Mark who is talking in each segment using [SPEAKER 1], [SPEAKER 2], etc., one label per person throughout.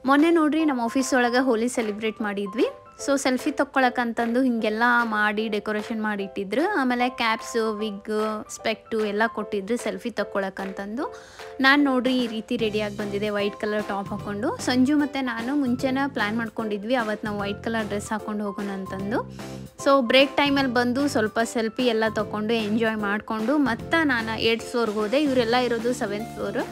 [SPEAKER 1] ಮೊನ್ನೆ ನೋಡ್ರಿ ನಮ್ಮ ಆಫೀಸ್ ಒಳಗೆ ಹೋಲಿ ಸೆಲೆಬ್ರೇಟ್ ಮಾಡಿದ್ವಿ. ಸೊ ಸೆಲ್ಫಿ ತೊಗೊಳಕ್ಕಂತಂದು ಹಿಂಗೆಲ್ಲ ಮಾಡಿ ಡೆಕೋರೇಷನ್ ಮಾಡಿ ಇಟ್ಟಿದ್ರು. ಆಮೇಲೆ ಕ್ಯಾಪ್ಸು, ವಿಗ್, ಸ್ಪೆಕ್ಟು ಎಲ್ಲ ಕೊಟ್ಟಿದ್ರು ಸೆಲ್ಫಿ ತೊಗೊಳಕ್ಕಂತಂದು. ನಾನು ನೋಡ್ರಿ ಈ ರೀತಿ ರೆಡಿಯಾಗಿ ಬಂದಿದೆ, ವೈಟ್ ಕಲರ್ ಟಾಪ್ ಹಾಕ್ಕೊಂಡು. ಸಂಜು ಮತ್ತು ನಾನು ಮುಂಚೆನೇ ಪ್ಲ್ಯಾನ್ ಮಾಡ್ಕೊಂಡಿದ್ವಿ ಅವತ್ತು ನಾವು ವೈಟ್ ಕಲರ್ ಡ್ರೆಸ್ ಹಾಕ್ಕೊಂಡು ಹೋಗೋಣ ಅಂತಂದು. ಸೊ ಬ್ರೇಕ್ ಟೈಮಲ್ಲಿ ಬಂದು ಸ್ವಲ್ಪ ಸೆಲ್ಫಿ ಎಲ್ಲ ತೊಗೊಂಡು ಎಂಜಾಯ್ ಮಾಡಿಕೊಂಡು ಮತ್ತು ನಾನು 8th ಫ್ಲೋರ್ಗೆ ಹೋದೆ. ಇವರೆಲ್ಲ ಇರೋದು 7th ಫ್ಲೋರು.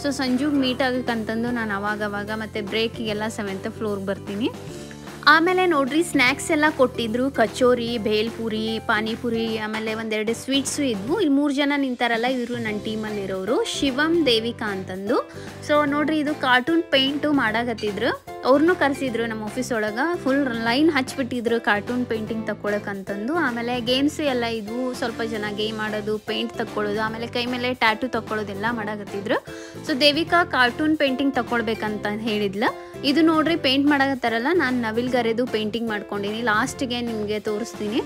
[SPEAKER 1] ಸೊ ಸಂಜುಗೆ ಮೀಟ್ ಆಗಕ್ಕಂತಂದು ನಾನು ಅವಾಗವಾಗ ಮತ್ತು ಬ್ರೇಕಿಗೆಲ್ಲ 7th ಫ್ಲೋರ್ಗೆ ಬರ್ತೀನಿ. ಆಮೇಲೆ ನೋಡ್ರಿ ಸ್ನ್ಯಾಕ್ಸ್ ಎಲ್ಲ ಕೊಟ್ಟಿದ್ರು, ಕಚೋರಿ, ಭೇಲ್ಪುರಿ, ಪಾನಿಪುರಿ, ಆಮೇಲೆ ಒಂದೆರಡು ಸ್ವೀಟ್ಸು ಇದ್ವು. ಇಲ್ಲಿ 3 ಜನ ನಿಂತಾರಲ್ಲ, ಇವರು ನನ್ನ ಟೀಮಲ್ಲಿರೋರು, ಶಿವಮ್, ದೇವಿಕಾ ಅಂತಂದು. ಸೊ ನೋಡ್ರಿ ಇದು ಕಾರ್ಟೂನ್ ಪೇಂಟು ಮಾಡಾಕತ್ತಿದ್ರು. ಅವ್ರನ್ನೂ ಕರೆಸಿದ್ರು ನಮ್ಮ ಆಫೀಸ್ ಒಳಗೆ. ಫುಲ್ ಲೈನ್ ಹಚ್ಬಿಟ್ಟಿದ್ರು ಕಾರ್ಟೂನ್ ಪೇಂಟಿಂಗ್ ತಗೊಳಕ್ಕಂತಂದು. ಆಮೇಲೆ ಗೇಮ್ಸು ಎಲ್ಲ ಇದ್ವು. ಸ್ವಲ್ಪ ಜನ ಗೇಮ್ ಆಡೋದು, ಪೇಂಟ್ ತಗೊಳ್ಳೋದು, ಆಮೇಲೆ ಕೈ ಮೇಲೆ ಟ್ಯಾಟು ತಗೊಳ್ಳೋದೆಲ್ಲ ಮಾಡಾಕತ್ತಿದ್ರು. ಸೊ ದೇವಿಕಾ ಕಾರ್ಟೂನ್ ಪೇಂಟಿಂಗ್ ತಗೊಳ್ಬೇಕಂತ ಹೇಳಿದ್ಲು. ಇದು ನೋಡ್ರಿ ಪೇಂಟ್ ಮಾಡಾಕತ್ತಾರಲ್ಲ, ನಾನು ನವಿಲ್ಗರೆದು ಪೇಂಟಿಂಗ್ ಮಾಡ್ಕೊಂಡಿನಿ. ಲಾಸ್ಟಿಗೆ ನಿಮಗೆ ತೋರಿಸ್ತೀನಿ.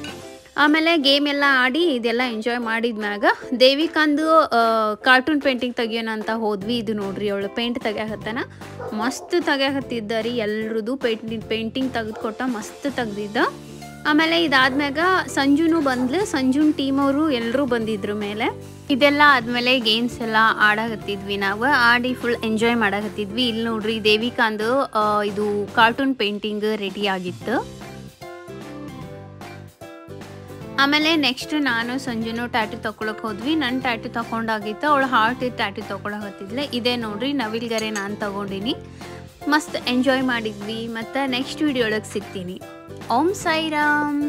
[SPEAKER 1] ಆಮೇಲೆ ಗೇಮ್ ಎಲ್ಲ ಆಡಿ ಇದೆಲ್ಲ ಎಂಜಾಯ್ ಮಾಡಿದ್ಮ್ಯಾಗ ದೇವಿಕಾಂದು ಕಾರ್ಟೂನ್ ಪೇಂಟಿಂಗ್ ತೆಗಿಯೋಣ ಅಂತ ಹೋದ್ವಿ. ಇದು ನೋಡ್ರಿ ಅವಳು ಪೇಂಟ್ ತೆಗಿಯಾಕತ್ತಾನ, ಮಸ್ತ್ ತೆಗಿಯಾಕತ್ತಿದ್ದಾರಿ. ಎಲ್ರದ್ದು ಪೇಂಟಿಂಗ್ ತೆಗೆದುಕೊಟ್ಟ, ಮಸ್ತ್ ತೆಗ್ದಿದ್ದ. ಆಮೇಲೆ ಇದಾದ್ಮ್ಯಾಗ ಸಂಜುನು ಬಂದ್ಲು, ಸಂಜುನ್ ಟೀಮ್ ಅವರು ಎಲ್ಲರೂ ಬಂದಿದ್ರು ಮೇಲೆ. ಇದೆಲ್ಲ ಆದಮೇಲೆ ಗೇಮ್ಸ್ ಎಲ್ಲ ಆಡಾಕತ್ತಿದ್ವಿ. ನಾವು ಆಡಿ ಫುಲ್ ಎಂಜಾಯ್ ಮಾಡಾಕತ್ತಿದ್ವಿ. ಇಲ್ಲಿ ನೋಡ್ರಿ ದೇವಿಕಾಂದು ಇದು ಕಾರ್ಟೂನ್ ಪೇಂಟಿಂಗ್ ರೆಡಿ ಆಗಿತ್ತು. ಆಮೇಲೆ ನೆಕ್ಸ್ಟ್ ನಾನು ಸಂಜುನು ಟ್ಯಾಟು ತೊಗೊಳಕ್ಕೆ ಹೋದ್ವಿ. ನನ್ನ ಟ್ಯಾಟು ತೊಗೊಂಡಾಗಿತ್ತು, ಅವಳು ಹಾರ್ಟ್ ಟ್ಯಾಟು ತೊಗೊಳಕತ್ತಿದ್ಲೆ. ಇದೇ ನೋಡ್ರಿ ನವಿಲ್ಗರೆ ನಾನು ತೊಗೊಂಡಿನಿ. ಮಸ್ತ್ ಎಂಜಾಯ್ ಮಾಡಿದ್ವಿ. ಮತ್ತು ನೆಕ್ಸ್ಟ್ ವಿಡಿಯೋ ಒಳಗೆ ಸಿಗ್ತೀನಿ. ಓಂ ಸಾಯಿರಾಮ್.